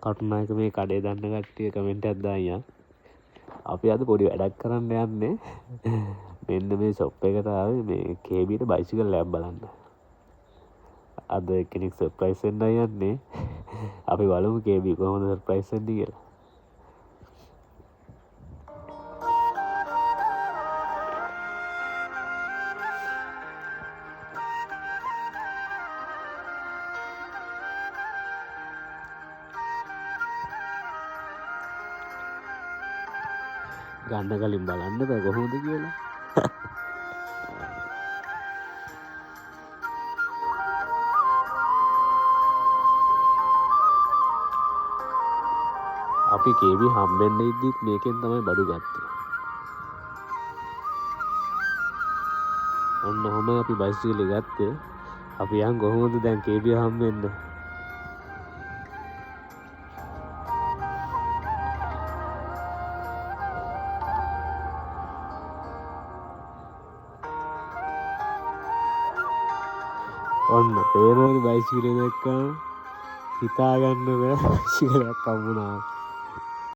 කටුනායක මේ කඩේ දන්න කට්ටිය කමෙන්ට් එකක් දාන්න. අපි අද පොඩි වැඩක් කරන්න යන්නේ. මෙන්න මේ ෂොප් එකට ආවේ මේ KB ට බයිසිකල් එකක් බලන්න. අද කෙනෙක් සර්ප්‍රයිස් වෙන්න යන්නේ. අපි බලමු KB කොහොමද සර්ප්‍රයිස් වෙන්නේ කියලා. ගන්න කලින් බලන්න බෑ කොහොමද කියලා. අපි KB හම්බෙන්න ඉද්දිත් මේකෙන් තමයි බඩු ගත්තේ. ඔන්න ඔහොම අපි බයිසිකලේ ගත්තේ. අපි යන් කොහොමද දැන් KB හම්බෙන්න? ඔන්න පේනවනේ බයිසිකලේ දැක්කම හිතා ගන්න බෑ බයිසිකලයක් හම්බුණා.